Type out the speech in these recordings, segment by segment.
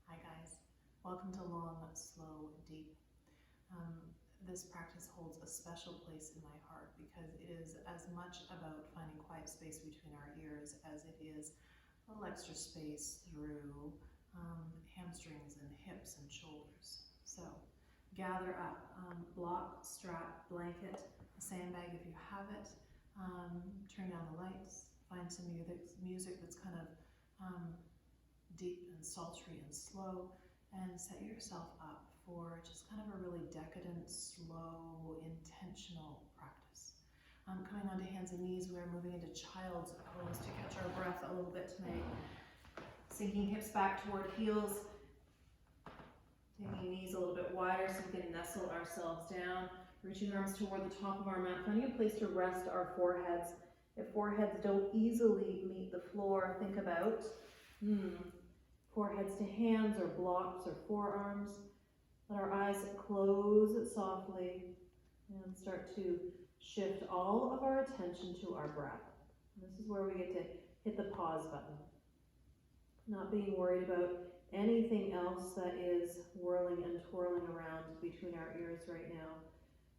Hi guys, welcome to Long, Slow, Deep. This practice holds a special place in my heart because it is as much about finding quiet space between our ears as it is a little extra space through hamstrings and hips and shoulders. So gather up, block, strap, blanket, a sandbag if you have it, turn down the lights, find some music that's kind of deep and sultry and slow, and set yourself up for just kind of a really decadent, slow, intentional practice. Coming onto hands and knees, we're moving into child's pose to catch our breath a little bit tonight. Sinking hips back toward heels, taking knees a little bit wider so we can nestle ourselves down, reaching arms toward the top of our mat, finding a place to rest our foreheads. If foreheads don't easily meet the floor, think about foreheads to hands or blocks or forearms. Let our eyes close softly and start to shift all of our attention to our breath. This is where we get to hit the pause button. Not being worried about anything else that is whirling and twirling around between our ears right now.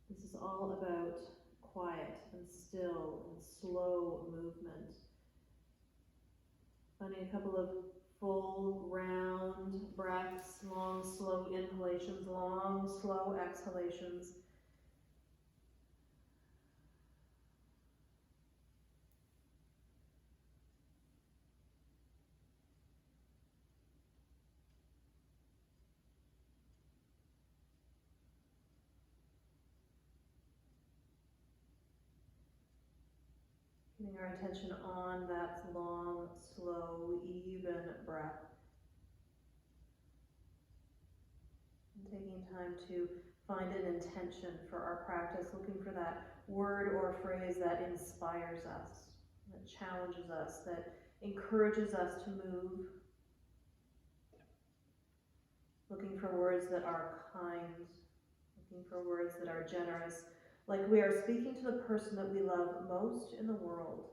This is all about quiet and still and slow movement. Finding a couple of full, round breaths, long, slow inhalations, long, slow exhalations. Getting our attention on that long, slow, even breath. And taking time to find an intention for our practice, looking for that word or phrase that inspires us, that challenges us, that encourages us to move. Looking for words that are kind, looking for words that are generous, like we are speaking to the person that we love most in the world.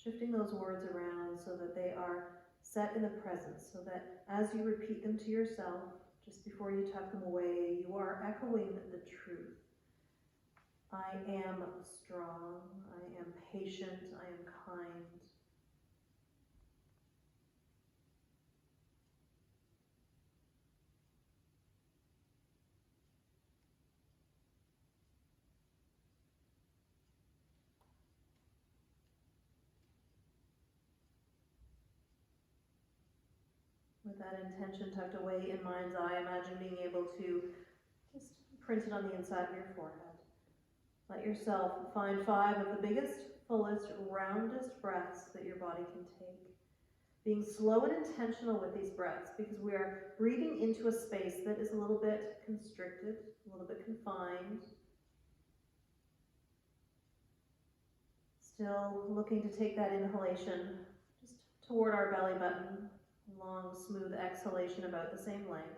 Shifting those words around so that they are set in the present, so that as you repeat them to yourself, just before you tuck them away, you are echoing the truth. I am strong, I am patient, I am kind. With that intention tucked away in mind's eye, imagine being able to just print it on the inside of your forehead. Let yourself find 5 of the biggest, fullest, roundest breaths that your body can take. Being slow and intentional with these breaths because we are breathing into a space that is a little bit constricted, a little bit confined. Still looking to take that inhalation just toward our belly button. Long, smooth exhalation about the same length.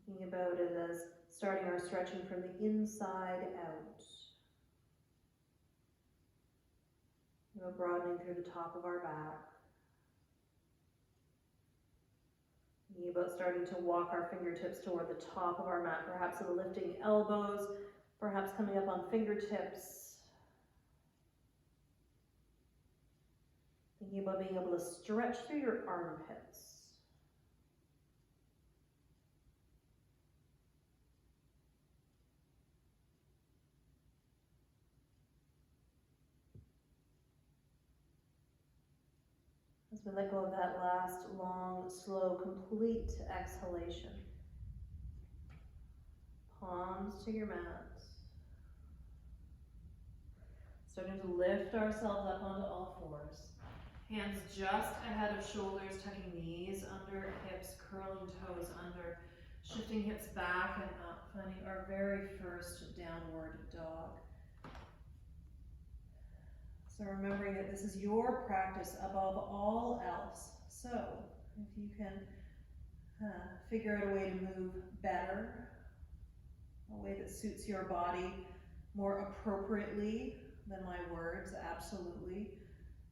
Thinking about it as starting our stretching from the inside out. Broadening through the top of our back. Thinking about starting to walk our fingertips toward the top of our mat, perhaps lifting elbows, perhaps coming up on fingertips. Thinking about being able to stretch through your armpits. As we let go of that last long, slow, complete exhalation. Palms to your mat. Starting to lift ourselves up onto all fours. Hands just ahead of shoulders, tucking knees under, hips, curling toes under, shifting hips back and up, finding our very first downward dog. So remembering that this is your practice above all else. So if you can figure out a way to move better, a way that suits your body more appropriately than my words, absolutely.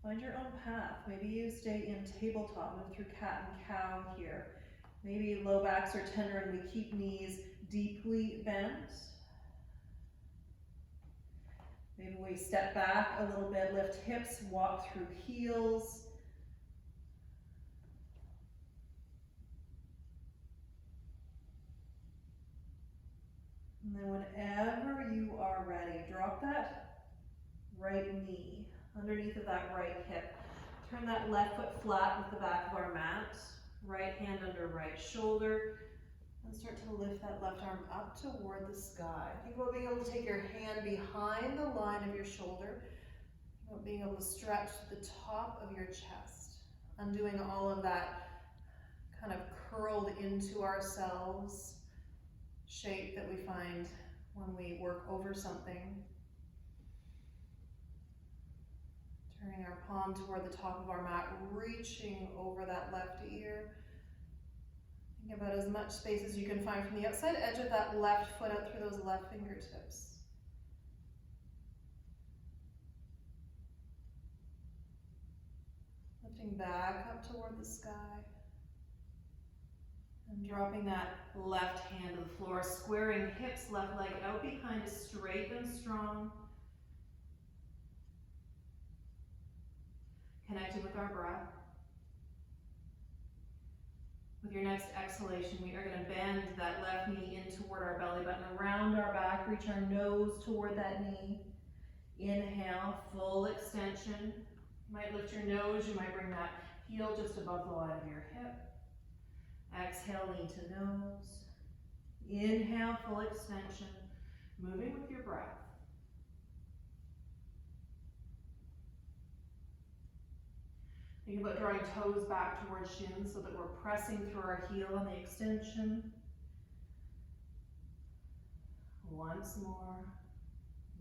Find your own path. Maybe you stay in tabletop, move through cat and cow here. Maybe low backs are tender and we keep knees deeply bent. Maybe we step back a little bit, lift hips, walk through heels. And then whenever you are ready, drop that right knee underneath of that right hip. Turn that left foot flat with the back of our mat. Right hand under right shoulder. And start to lift that left arm up toward the sky. Think about being able to take your hand behind the line of your shoulder. Think about being able to stretch the top of your chest. Undoing all of that kind of curled into ourselves shape that we find when we work over something. Turning our palm toward the top of our mat, reaching over that left ear. Think about as much space as you can find from the outside edge of that left foot out through those left fingertips. Lifting back up toward the sky. And dropping that left hand to the floor, squaring hips, left leg out behind us, straight and strong. Connected with our breath. With your next exhalation, we are going to bend that left knee in toward our belly button, around our back, reach our nose toward that knee. Inhale, full extension. You might lift your nose, you might bring that heel just above the line of your hip. Exhale, knee to nose. Inhale, full extension, moving with your breath. Think about drawing toes back towards shins so that we're pressing through our heel on the extension. Once more,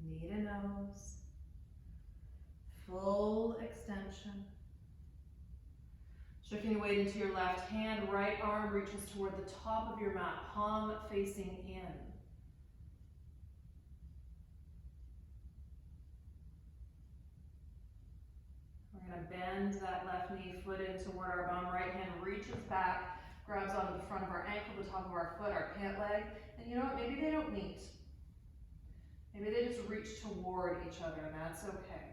knee to nose. Full extension. Shifting the weight into your left hand, right arm reaches toward the top of your mat, palm facing in. We're going to bend that left knee, foot in toward our bum, right hand reaches back, grabs onto the front of our ankle, the top of our foot, our pant leg, and you know what, maybe they don't meet. Maybe they just reach toward each other, and that's okay.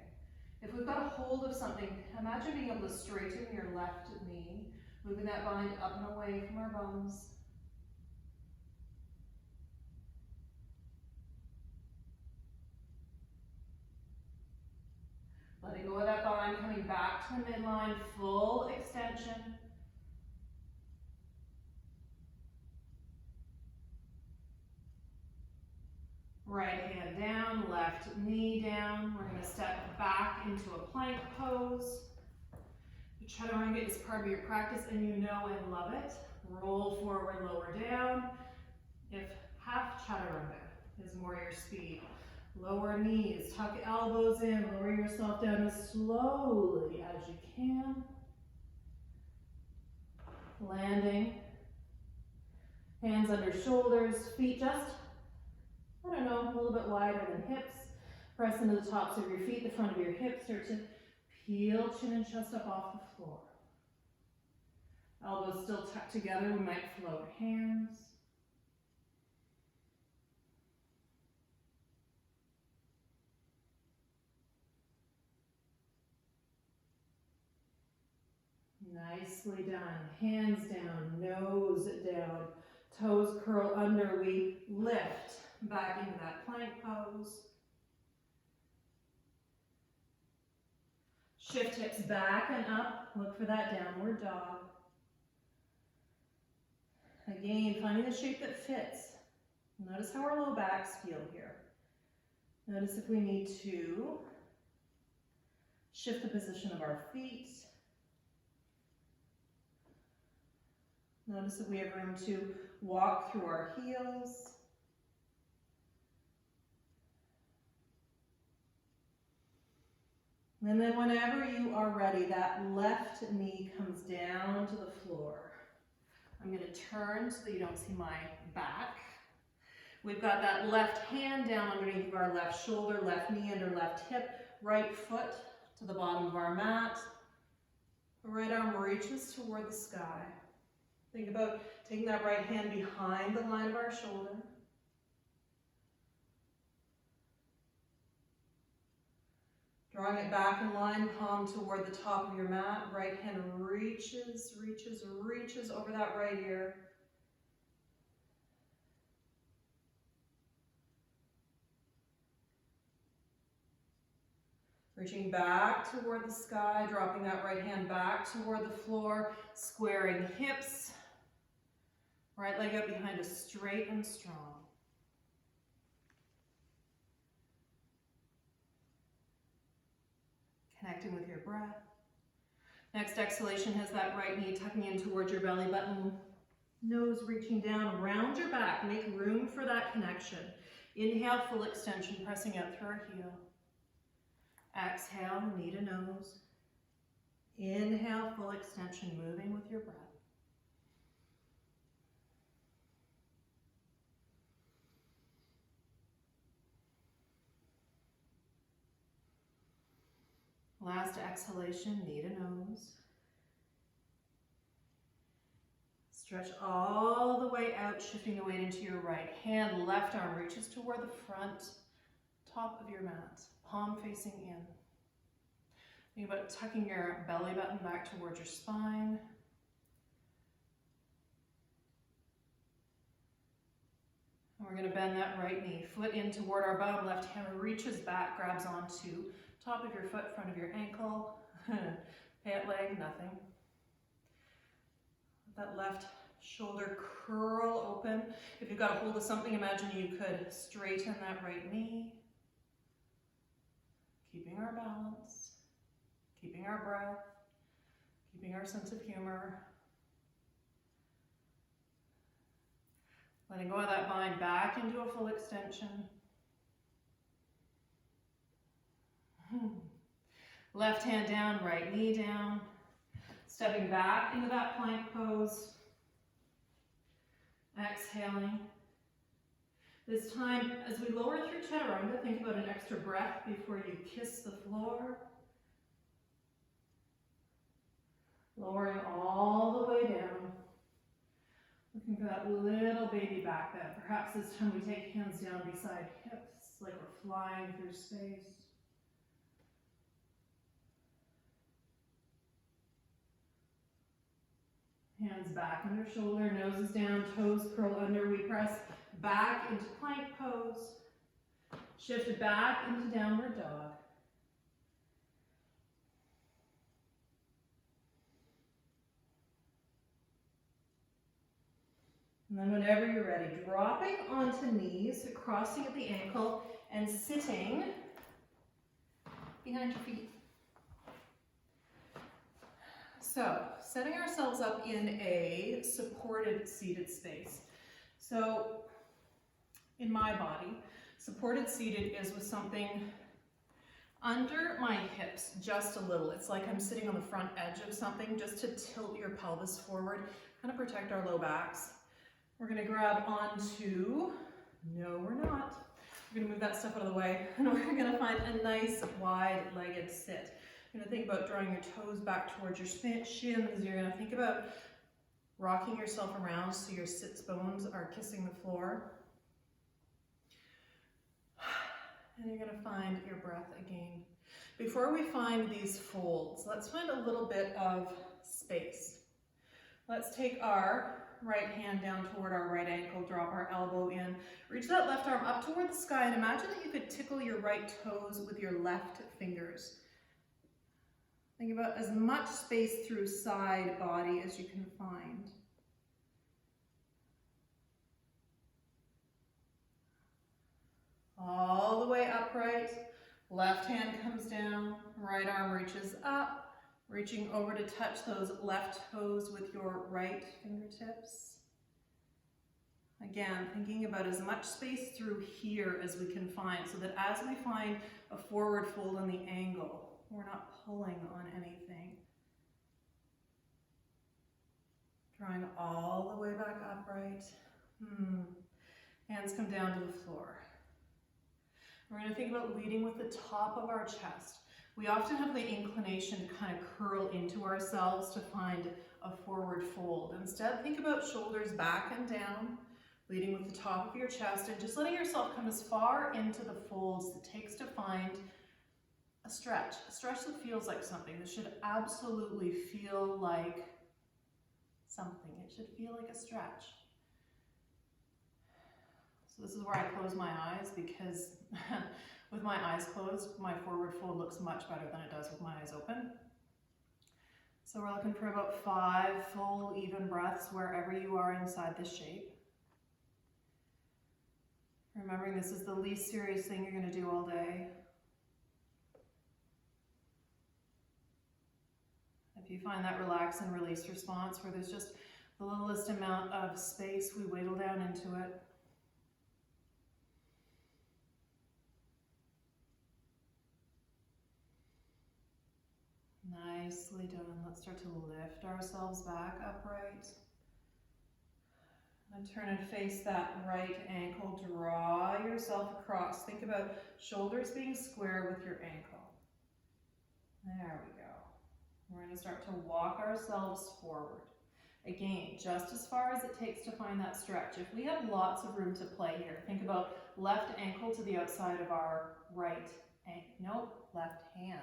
If we've got a hold of something, imagine being able to straighten your left knee, moving that bind up and away from our bums. Letting go of that bind, coming back to the midline, full extension. Right hand down, left knee down. We're going to step back into a plank pose. Chaturanga is part of your practice and you know and love it. Roll forward, lower down. If half chaturanga is more your speed, lower knees, tuck elbows in, lower yourself down as slowly as you can. Landing, hands under shoulders, feet just, I don't know, a little bit wider than hips. Press into the tops of your feet, the front of your hips, start to peel chin and chest up off the floor. Elbows still tucked together, we might float hands. Nicely done. Hands down, nose down, toes curl under, we lift back into that plank pose. Shift hips back and up, look for that downward dog. Again, finding the shape that fits. Notice how our low backs feel here. Notice if we need to shift the position of our feet. Notice if we have room to walk through our heels. And then whenever you are ready, that left knee comes down to the floor. I'm going to turn so that you don't see my back. We've got that left hand down underneath of our left shoulder, left knee under left hip, right foot to the bottom of our mat. Right arm reaches toward the sky. Think about taking that right hand behind the line of our shoulder. Drawing it back in line, palm toward the top of your mat. Right hand reaches, reaches, reaches over that right ear. Reaching back toward the sky, dropping that right hand back toward the floor, squaring hips. Right leg out behind us, straight and strong. Connecting with your breath. Next exhalation has that right knee tucking in towards your belly button. Nose reaching down, round your back. Make room for that connection. Inhale, full extension, pressing out through our heel. Exhale, knee to nose. Inhale, full extension, moving with your breath. Last exhalation, knee to nose. Stretch all the way out, shifting the weight into your right hand. Left arm reaches toward the front, top of your mat, palm facing in. Think about tucking your belly button back towards your spine. And we're going to bend that right knee, foot in toward our bum, left hand reaches back, grabs onto top of your foot, front of your ankle, pant leg, nothing. Let that left shoulder curl open. If you've got a hold of something, imagine you could straighten that right knee. Keeping our balance, keeping our breath, keeping our sense of humor. Letting go of that bind back into a full extension. Left hand down, right knee down. Stepping back into that plank pose. Exhaling. This time, as we lower through chaturanga, think about an extra breath before you kiss the floor. Lowering all the way down. Looking for that little baby back bend. Perhaps this time we take hands down beside hips, like we're flying through space. Hands back under shoulder, nose is down, toes curl under. We press back into plank pose. Shift back into downward dog. And then whenever you're ready, dropping onto knees, crossing at the ankle, and sitting behind your feet. So, setting ourselves up in a supported seated space. So, in my body, supported seated is with something under my hips just a little. It's like I'm sitting on the front edge of something just to tilt your pelvis forward, kind of protect our low backs. We're going to grab onto, no we're not, we're going to move that stuff out of the way, and we're going to find a nice wide-legged sit. You're going to think about drawing your toes back towards your shins. You're going to think about rocking yourself around so your sits bones are kissing the floor. And you're going to find your breath again. Before we find these folds, let's find a little bit of space. Let's take our right hand down toward our right ankle, drop our elbow in. Reach that left arm up toward the sky and imagine that you could tickle your right toes with your left fingers. Think about as much space through side body as you can find. All the way upright, left hand comes down, right arm reaches up, reaching over to touch those left toes with your right fingertips. Again, thinking about as much space through here as we can find so that as we find a forward fold on the angle, We're not pulling on anything. Drawing all the way back upright. Hands come down to the floor. We're going to think about leading with the top of our chest. We often have the inclination to kind of curl into ourselves to find a forward fold. Instead, think about shoulders back and down, leading with the top of your chest, and just letting yourself come as far into the folds as it takes to find a stretch that feels like something. This should absolutely feel like something. It should feel like a stretch. So this is where I close my eyes, because with my eyes closed, my forward fold looks much better than it does with my eyes open. So we're looking for about 5 full even breaths wherever you are inside this shape. Remembering this is the least serious thing you're going to do all day. If you find that relax and release response where there's just the littlest amount of space, we wiggle down into it. Nicely done. Let's start to lift ourselves back upright. And turn and face that right ankle. Draw yourself across. Think about shoulders being square with your ankle. There we go. We're going to start to walk ourselves forward. Again, just as far as it takes to find that stretch. If we have lots of room to play here, think about left ankle to the outside of our right ankle. Nope, left hand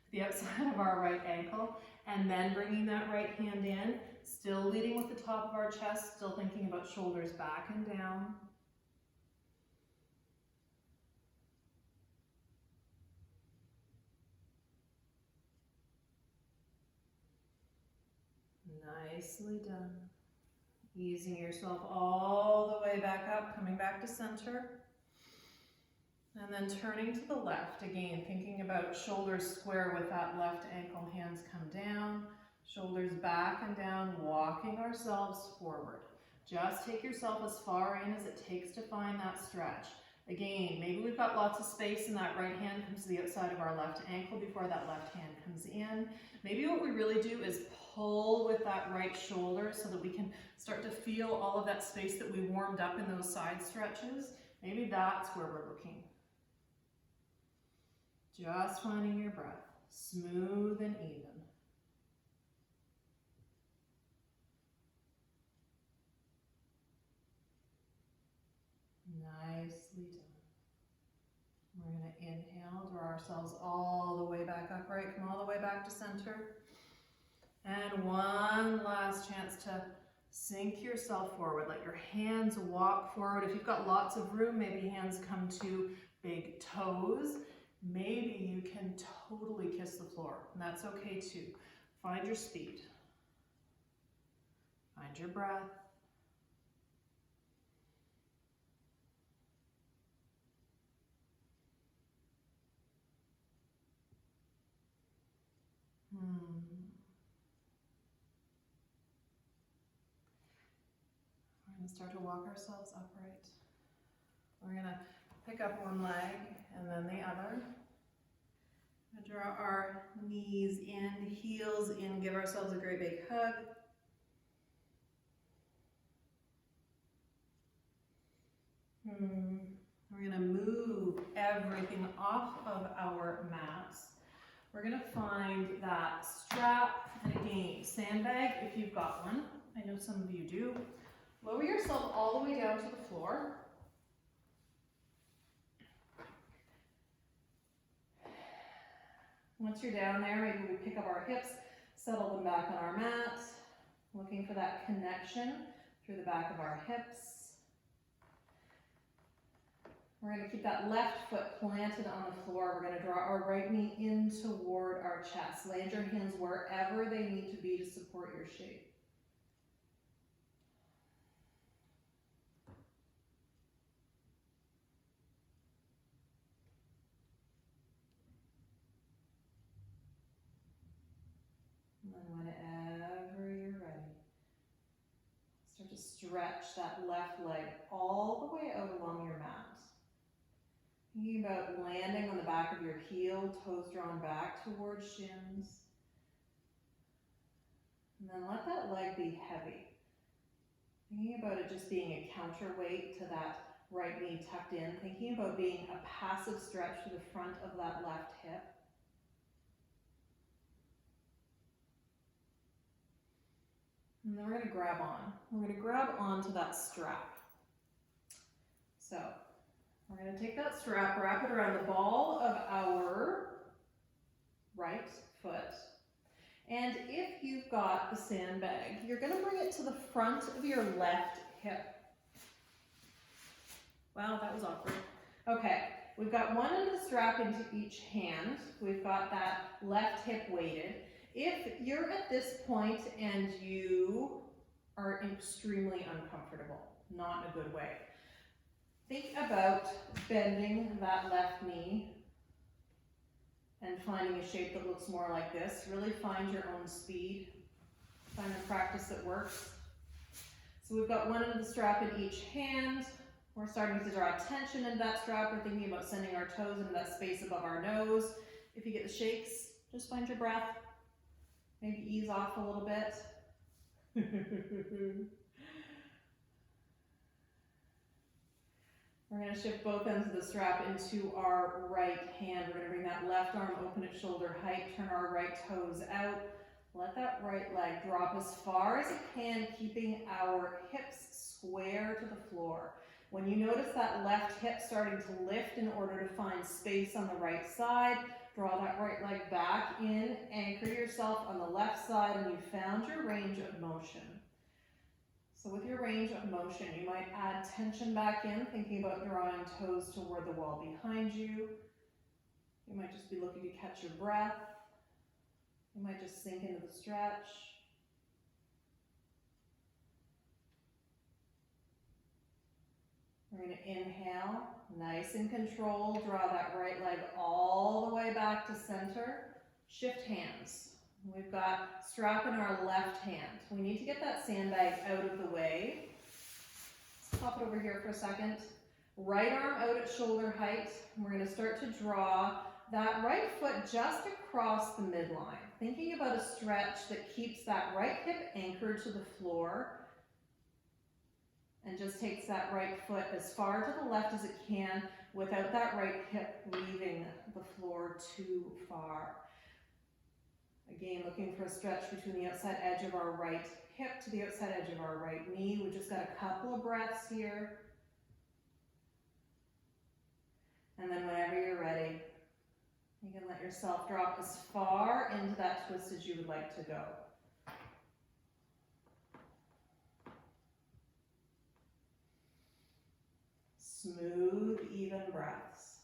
to the outside of our right ankle. And then bringing that right hand in, still leading with the top of our chest, still thinking about shoulders back and down. Nicely done. Easing yourself all the way back up, coming back to center. And then turning to the left, again, thinking about shoulders square with that left ankle, hands come down, shoulders back and down, walking ourselves forward. Just take yourself as far in as it takes to find that stretch. Again, maybe we've got lots of space and that right hand comes to the outside of our left ankle before that left hand comes in. Maybe what we really do is pull with that right shoulder so that we can start to feel all of that space that we warmed up in those side stretches. Maybe that's where we're looking. Just finding your breath, smooth and even. Nicely done. We're going to inhale, draw ourselves all the way back upright, come all the way back to center. And one last chance to sink yourself forward. Let your hands walk forward. If you've got lots of room, maybe hands come to big toes. Maybe you can totally kiss the floor, and that's okay too. Find your speed. Find your breath. We're going to start to walk ourselves upright. We're going to pick up one leg and then the other. Draw our knees in, heels in, give ourselves a great big hug. We're going to move everything off of our mats. We're going to find that strap, and again, sandbag if you've got one. I know some of you do. Lower yourself all the way down to the floor. Once you're down there, maybe we pick up our hips, settle them back on our mat, looking for that connection through the back of our hips. We're going to keep that left foot planted on the floor. We're going to draw our right knee in toward our chest. Land your hands wherever they need to be to support your shape. And then whenever you're ready, start to stretch that left leg all the way out along your mat. Thinking about landing on the back of your heel, toes drawn back towards shins. And then let that leg be heavy. Thinking about it just being a counterweight to that right knee tucked in. Thinking about being a passive stretch to the front of that left hip. And then we're going to grab on. We're going to grab onto that strap. So we're going to take that strap, wrap it around the ball of our right foot. And if you've got the sandbag, you're going to bring it to the front of your left hip. Wow, that was awkward. Okay, we've got one end of the strap into each hand. We've got that left hip weighted. If you're at this point and you are extremely uncomfortable, not in a good way, think about bending that left knee and finding a shape that looks more like this. Really find your own speed. Find a practice that works. So we've got one end of the strap in each hand. We're starting to draw tension into that strap. We're thinking about sending our toes into that space above our nose. If you get the shakes, just find your breath. Maybe ease off a little bit. We're going to shift both ends of the strap into our right hand. We're going to bring that left arm open at shoulder height, turn our right toes out. Let that right leg drop as far as it can, keeping our hips square to the floor. When you notice that left hip starting to lift in order to find space on the right side, draw that right leg back in, anchor yourself on the left side, and you found your range of motion. So with your range of motion, you might add tension back in, thinking about drawing toes toward the wall behind you. You might just be looking to catch your breath. You might just sink into the stretch. We're going to inhale, nice and controlled, draw that right leg all the way back to center. Shift hands. We've got strap in our left hand. We need to get that sandbag out of the way. Let's pop it over here for a second. Right arm out at shoulder height. And we're going to start to draw that right foot just across the midline. Thinking about a stretch that keeps that right hip anchored to the floor and just takes that right foot as far to the left as it can without that right hip leaving the floor too far. Again, looking for a stretch between the outside edge of our right hip to the outside edge of our right knee. We've just got a couple of breaths here. And then whenever you're ready, you can let yourself drop as far into that twist as you would like to go. Smooth, even breaths.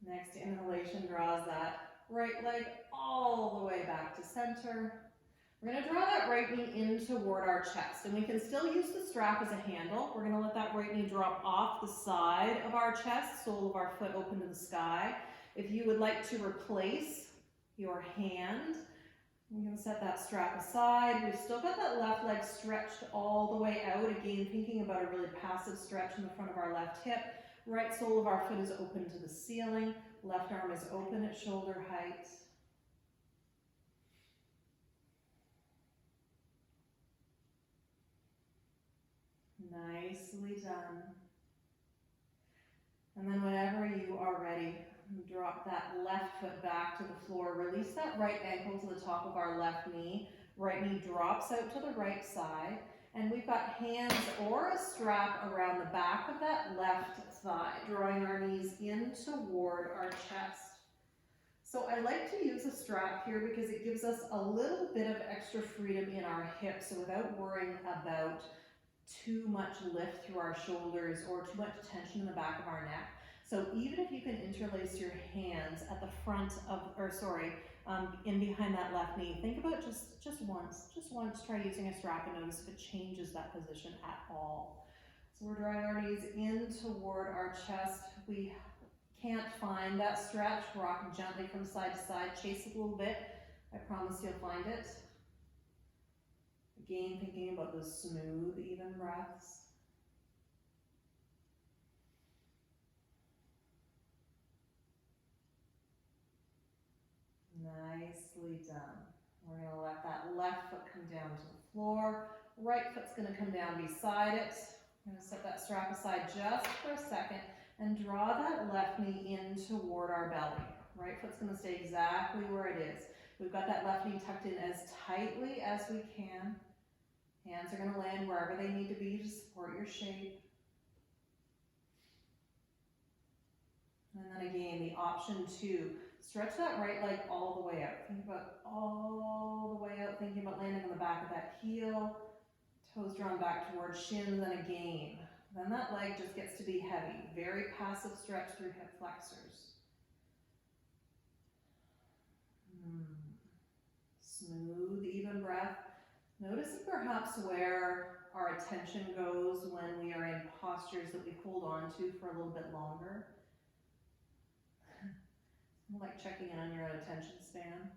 Next inhalation draws that right leg all the way back to center. We're going to draw that right knee in toward our chest, and we can still use the strap as a handle. We're going to let that right knee drop off the side of our chest, sole of our foot open to the sky. If you would like to replace your hand, we can set that strap aside. We've still got that left leg stretched all the way out. Again, thinking about a really passive stretch in the front of our left hip. Right sole of our foot is open to the ceiling. Left arm is open at shoulder height. Nicely done. And then whenever you are ready, drop that left foot back to the floor. Release that right ankle to the top of our left knee. Right knee drops out to the right side. And we've got hands or a strap around the back of that left thigh, drawing our knees in toward our chest. So I like to use a strap here because it gives us a little bit of extra freedom in our hips, so without worrying about too much lift through our shoulders or too much tension in the back of our neck. So even if you can interlace your hands at the front of, in behind that left knee, think about just once, try using a strap and notice if it changes that position at all. So we're drawing our knees in toward our chest. We can't find that stretch, rock gently from side to side, chase it a little bit. I promise you'll find it. Again, thinking about those smooth, even breaths. Nicely done. We're going to let that left foot come down to the floor. Right foot's going to come down beside it. I'm going to set that strap aside just for a second and draw that left knee in toward our belly. Right foot's going to stay exactly where it is. We've got that left knee tucked in as tightly as we can. Hands are going to land wherever they need to be to support your shape. And then again, the option to stretch that right leg all the way out. Think about all the way out, thinking about landing on the back of that heel, toes drawn back towards shins, and again. Then that leg just gets to be heavy. Very passive stretch through hip flexors. Smooth, even breath. Noticing perhaps where our attention goes when we are in postures that we hold on to for a little bit longer. Like checking in on your own attention span.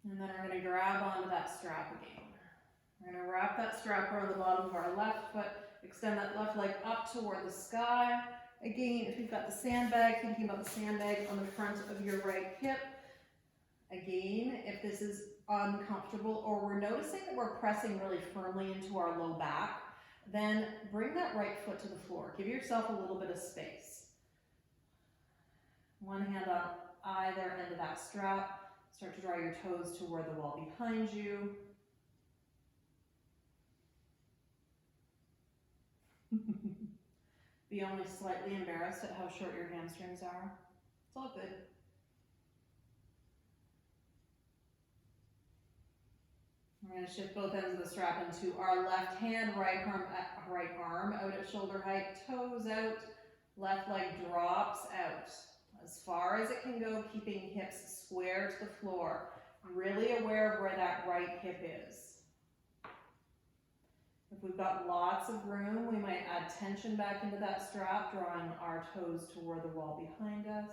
And then we're going to grab onto that strap again. We're going to wrap that strap around the bottom of our left foot, extend that left leg up toward the sky. Again, if you've got the sandbag, thinking about the sandbag on the front of your right hip. Again, if this is uncomfortable or we're noticing that we're pressing really firmly into our low back, then bring that right foot to the floor. Give yourself a little bit of space. One hand on either end of that strap. Start to draw your toes toward the wall behind you. Be only slightly embarrassed at how short your hamstrings are. It's all good. We're going to shift both ends of the strap into our left hand, right arm out at shoulder height, toes out, left leg drops out. As far as it can go, keeping hips square to the floor. Really aware of where that right hip is. If we've got lots of room, we might add tension back into that strap, drawing our toes toward the wall behind us.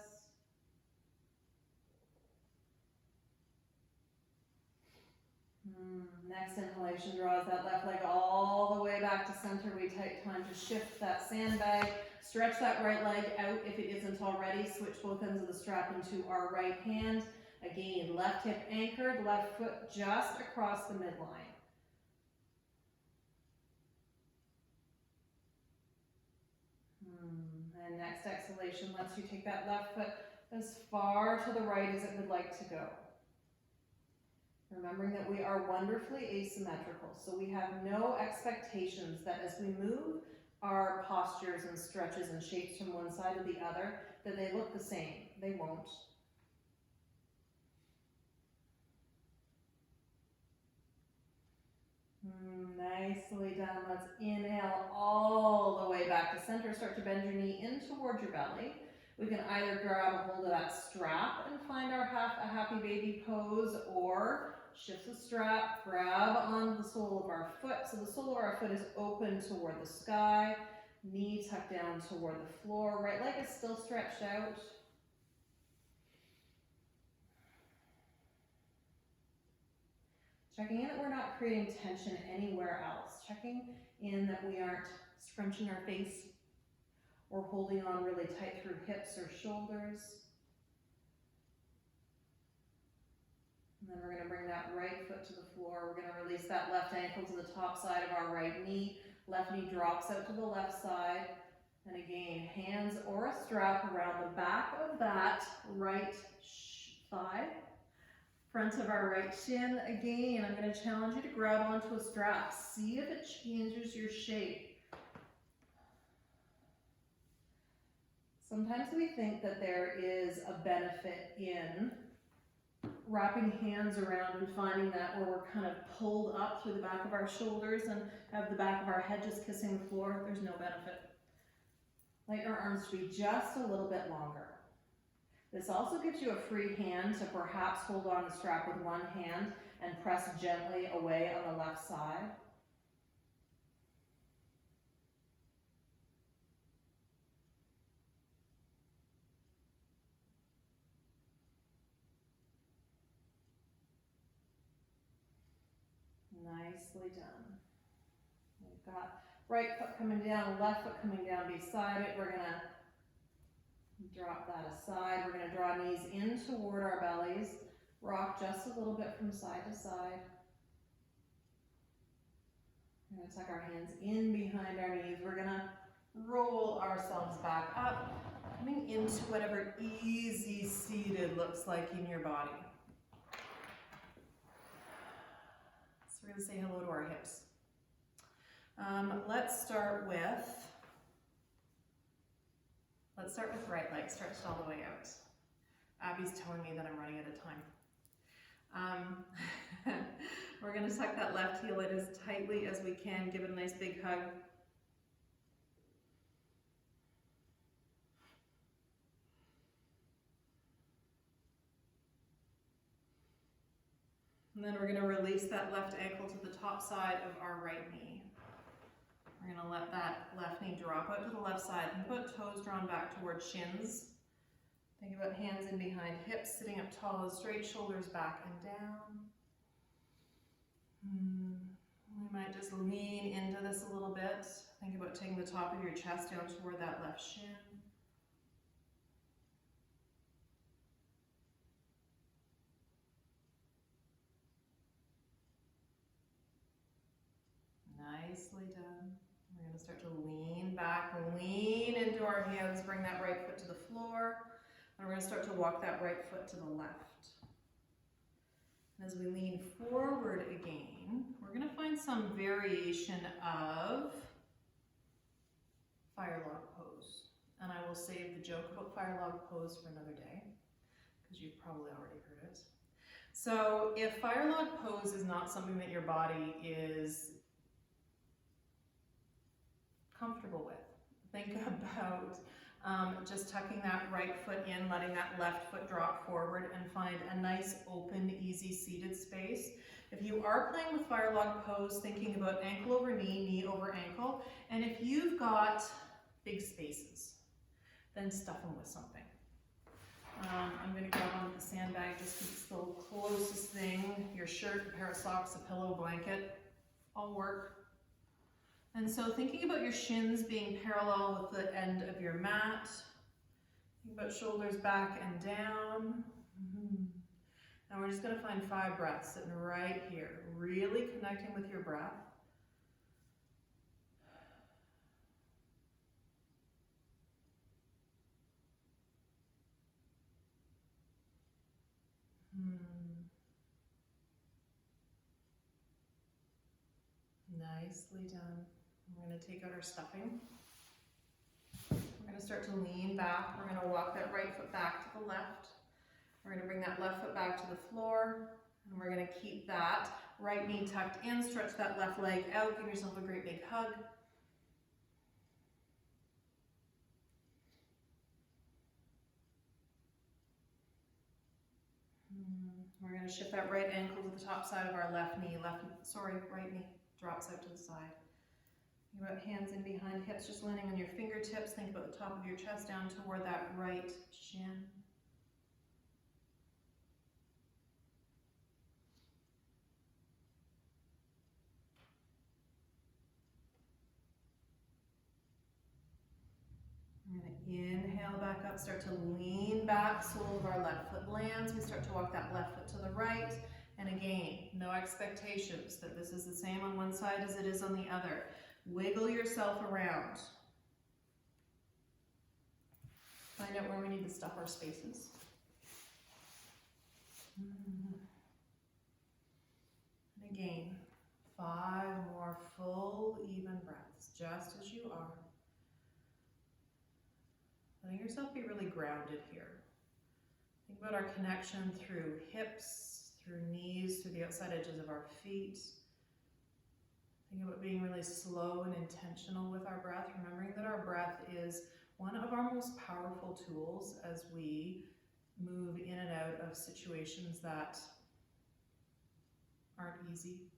Next inhalation draws that left leg all the way back to center. We take time to shift that sandbag. Stretch that right leg out if it isn't already. Switch both ends of the strap into our right hand. Again, left hip anchored, left foot just across the midline. And next exhalation lets you take that left foot as far to the right as it would like to go. Remembering that we are wonderfully asymmetrical, so we have no expectations that as we move our postures and stretches and shapes from one side to the other, that they look the same. They won't. Nicely done. Let's inhale all the way back to center. Start to bend your knee in towards your belly. We can either grab a hold of that strap and find our a happy baby pose, or shift the strap, grab on the sole of our foot. So the sole of our foot is open toward the sky, knee tucked down toward the floor. Right leg is still stretched out. Checking in that we're not creating tension anywhere else. Checking in that we aren't scrunching our face or holding on really tight through hips or shoulders. And then we're going to bring that right foot to the floor. We're going to release that left ankle to the top side of our right knee. Left knee drops out to the left side. And again, hands or a strap around the back of that right thigh. Front of our right shin. Again, I'm going to challenge you to grab onto a strap. See if it changes your shape. Sometimes we think that there is a benefit in wrapping hands around and finding that where we're kind of pulled up through the back of our shoulders and have the back of our head just kissing the floor. There's no benefit. Like our arms to be just a little bit longer. This also gives you a free hand to perhaps hold on the strap with one hand and press gently away on the left side. Nicely done. We've got right foot coming down, left foot coming down beside it. We're gonna drop that aside. We're gonna draw knees in toward our bellies. Rock just a little bit from side to side. We're gonna tuck our hands in behind our knees. We're gonna roll ourselves back up, coming into whatever easy seated looks like in your body. So we're gonna say hello to our hips. Let's start with right leg, stretched all the way out. Abby's telling me that I'm running out of time. We're gonna tuck that left heel in as tightly as we can, give it a nice big hug. And then we're gonna release that left ankle to the top side of our right knee. We're gonna let that left knee drop out to the left side. Think about toes drawn back towards shins. Think about hands in behind hips, sitting up tall and straight, shoulders back and down. We might just lean into this a little bit. Think about taking the top of your chest down toward that left shin. Nicely done. We're going to start to lean back, lean into our hands, bring that right foot to the floor, and we're going to start to walk that right foot to the left. And as we lean forward again, we're going to find some variation of fire log pose. And I will save the joke about fire log pose for another day, because you've probably already heard it. So if fire log pose is not something that your body is comfortable with, think about just tucking that right foot in, letting that left foot drop forward, and find a nice open, easy seated space. If you are playing with fire log pose, thinking about ankle over knee, knee over ankle, and if you've got big spaces, then stuff them with something. I'm going to grab onto the sandbag just because it's the closest thing. Your shirt, a pair of socks, a pillow, blanket, all work. And so thinking about your shins being parallel with the end of your mat. Think about shoulders back and down. Now we're just going to find 5 breaths sitting right here, really connecting with your breath. Nicely done. We're going to take out our stuffing. We're going to start to lean back. We're going to walk that right foot back to the left. We're going to bring that left foot back to the floor. And we're going to keep that right knee tucked in. Stretch that left leg out. Give yourself a great big hug. We're going to shift that right ankle to the top side of our right knee drops out to the side. Think about hands in behind hips, just landing on your fingertips. Think about the top of your chest down toward that right shin. We're going to inhale back up, start to lean back, sole of our left foot lands. We start to walk that left foot to the right. And again, no expectations that this is the same on one side as it is on the other. Wiggle yourself around. Find out where we need to stuff our spaces. And again, 5 more full, even breaths, just as you are. Letting yourself be really grounded here. Think about our connection through hips, through knees, through the outside edges of our feet. Think about being really slow and intentional with our breath, remembering that our breath is one of our most powerful tools as we move in and out of situations that aren't easy.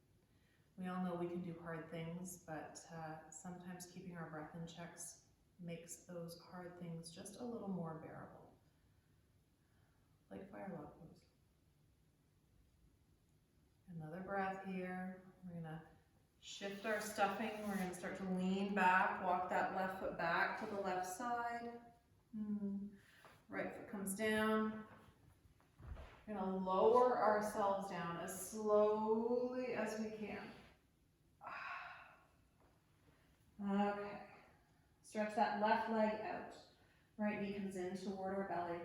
We all know we can do hard things, but sometimes keeping our breath in checks makes those hard things just a little more bearable. Like fire log pose. Another breath here. We're gonna shift our stuffing. We're gonna start to lean back, walk that left foot back to the left side. Right foot comes down. We're gonna lower ourselves down as slowly as we can. Okay. Stretch that left leg out. Right knee comes in toward our belly.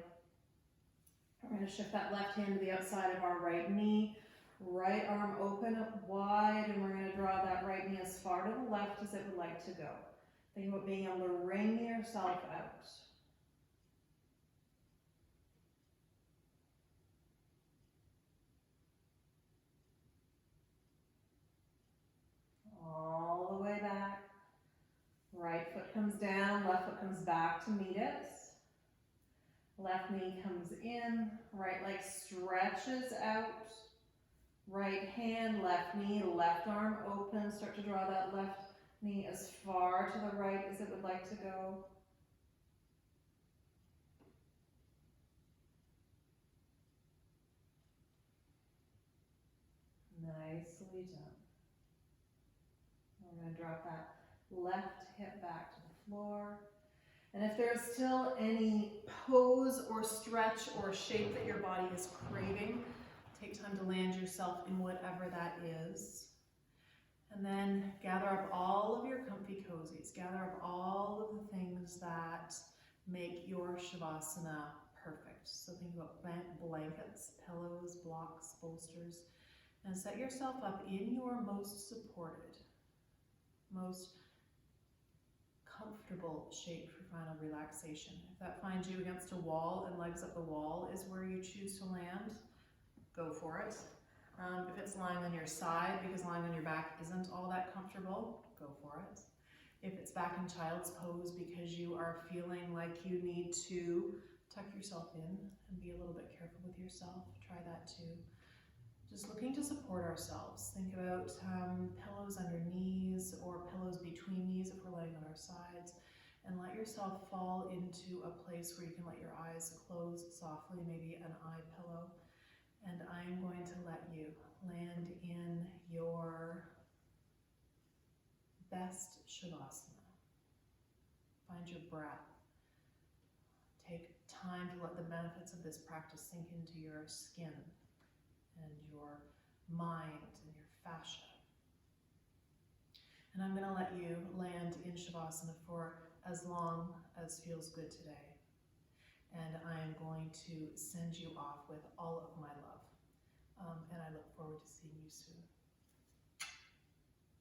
We're going to shift that left hand to the outside of our right knee. Right arm open up wide, and we're going to draw that right knee as far to the left as it would like to go. Think about being able to wring yourself out. All the way back. Right foot comes down, left foot comes back to meet it. Left knee comes in, right leg stretches out. Right hand, left knee, left arm open. Start to draw that left knee as far to the right as it would like to go. Nicely done. We're going to drop that left hip back to the floor. And if there's still any pose or stretch or shape that your body is craving, take time to land yourself in whatever that is. And then gather up all of your comfy cozies. Gather up all of the things that make your Shavasana perfect. So think about blankets, pillows, blocks, bolsters, and set yourself up in your most supported, most comfortable shape for final relaxation. If that finds you against a wall and legs up the wall is where you choose to land, go for it. If it's lying on your side, because lying on your back isn't all that comfortable, go for it. If it's back in child's pose because you are feeling like you need to tuck yourself in and be a little bit careful with yourself, try that too. Just looking to support ourselves. Think about pillows under knees or pillows between knees if we're laying on our sides, and let yourself fall into a place where you can let your eyes close softly, maybe an eye pillow. And I'm going to let you land in your best Shavasana. Find your breath. Take time to let the benefits of this practice sink into your skin and your mind and your fascia. And I'm going to let you land in Shavasana for as long as feels good today. And I am going to send you off with all of my love. And I look forward to seeing you soon.